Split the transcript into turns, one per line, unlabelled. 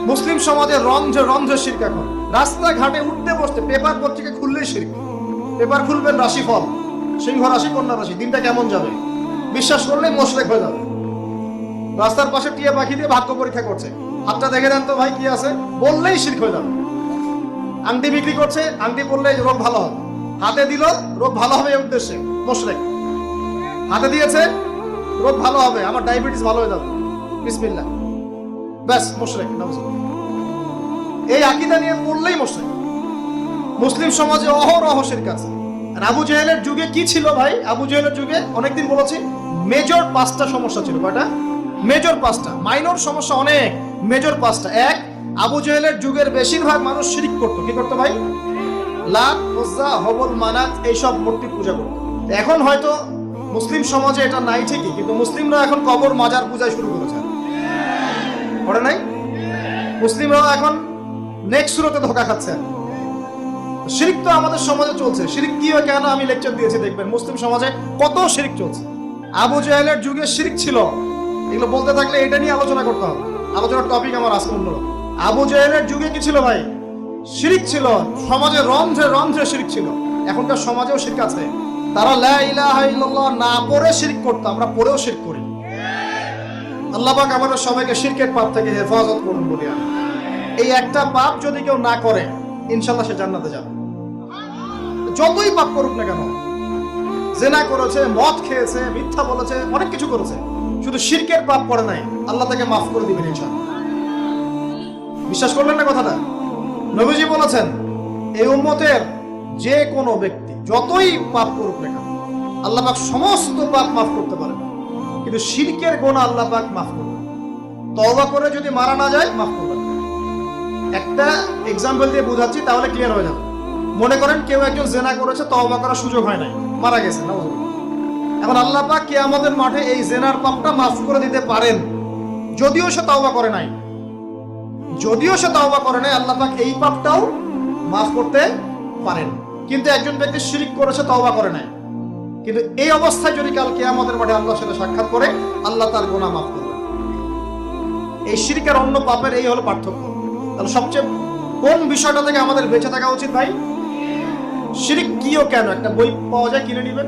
মুসলিম সমাজে রন্ধ্রে রন্ধ্রে শিরক। এখন রাস্তাঘাটে উঠতে বসতে পেপার পত্রিকা খুললেই শিরক। পেপার খুলবেন রাশিফল, সিংহ রাশি কন্যা রাশি, দিনটা কেমন যাবে বিশ্বাস করলেই মুশরিক হয়ে যাবে। রাস্তার পাশে টিয়া পাখি দিয়ে ভাগ্য পরীক্ষা করছে, হাতটা দেখে দেন তো ভাই কি আছে, বললেই শিরক হয়ে যাবে। আংটি বিক্রি করছে, আংটি পরলে রোগ ভালো হবে, হাতে দিল রোগ ভালো হবে এই উদ্দেশ্যে মুশরিক। হাতে দিয়েছে রোগ ভালো হবে, আমার ডায়াবেটিস ভালো হয়ে যাবে, বিসমিল্লাহ, ব্যাস মুশরিক। এই আকীদা নিয়ে পড়লেই মুশরিক। মুসলিম সমাজে অহরহ শিরক আছে। আর আবু জেহেলের যুগে কি ছিল ভাই? আবু জেহেলের যুগে অনেকদিন বলেছি মেজর 5টা সমস্যা ছিল। কয়টা? মেজর 5টা, মাইনর সমস্যা অনেক, মেজর 5টা। এক, আবু জেহেলের যুগের বেশিরভাগ মানুষ শিরক করতো। কি করতো ভাই? লাত, উজ্জা, হবল, মানাত এইসব মূর্তি পূজা করতো। এখন হয়তো মুসলিম সমাজে এটা নাই ঠিকই, কিন্তু মুসলিমরা এখন কবর মাজার পূজায় শুরু করেছে, করে নাই? মুসলিমরাও এখন নেক্সট সুরতে ধোকা খাচ্ছে। শিরক তো আমাদের সমাজে চলছে। শিরক কি হয় কেন আমি লেকচার দিয়েছি, দেখবেন মুসলিম সমাজে কত শিরক চলছে। আবু জাহেলের যুগে শিরক ছিল, এগুলো বলতে থাকলে এটা নিয়ে আলোচনা করতে হবে। আলোচনার টপিক আমার আজকে অন্য। আবু জাহেলের যুগে কি ছিল ভাই? শিরক ছিল, সমাজে রন্ধ্রে রন্ধ্রে শিরক ছিল। এখনকার সমাজেও শিরক আছে। তারা লা ইলাহা ইল্লাল্লাহ না পড়ে শিরক করতো, আমরা পড়েও শিরক করি। আল্লাহ পাক আমাদের সবাইকে শিরকের পাপ থেকে হেফাজত করুন বলি। এই একটা পাপ যদি কেউ না করে ইনশাআল্লাহ সে জান্নাতে যাবে। যতই পাপ করুক না কেন, জেনা করেছে, মদ খেয়েছে, মিথ্যা বলেছে, অনেক কিছু করেছে, শুধু শিরকের পাপ করে নাই, আল্লাহ তাকে মাফ করে দিবেন ইনশাআল্লাহ। বিশ্বাস করলেন না কথাটা? নবীজি বলেছেন এই উম্মতের যে কোনো ব্যক্তি যতই পাপ করুক না কেন আল্লাহ পাক সমস্ত পাপ মাফ করতে পারেন, কিন্তু শিরকের গুনাহ আল্লাহ পাক মাফ করবেন। তওবা করে যদি মারা না যায় মাফ করবেন। একটা এক্সাম্পল দিয়ে বুঝাচ্ছি তাহলে ক্লিয়ার হয়ে যাবে। মনে করেন কেউ একজন জেনা করেছে, তওবা করার সুযোগ হয় নাই, মারা গেছে, নাউজুবিল্লাহ। এখন আল্লাহ পাক কিয়ামতের মাঠে এই জেনার পাপটা মাফ করে দিতে পারেন, যদিও সে তওবা করে নাই। যদিও সে তওবা করে নাই, আল্লাহ পাক এই পাপটাও মাফ করতে পারেন। কিন্তু একজন ব্যক্তি শিরক করেছে, তওবা করে নাই, কিন্তু এই অবস্থায় যদি কাল কিয়ামতের মাঠে আল্লাহর সাথে সাক্ষাৎ করে, আল্লাহ তার গুনাহ মাফ করবেন। এই শিরক আর অন্য পাপের এই হলো পার্থক্য। তাহলে সবচেয়ে কোন বিষয়টা থেকে আমাদের বেঁচে থাকা উচিত ভাই? শিরক কিও কেন, একটা বই পাওয়া যায়, কিনে নেবেন।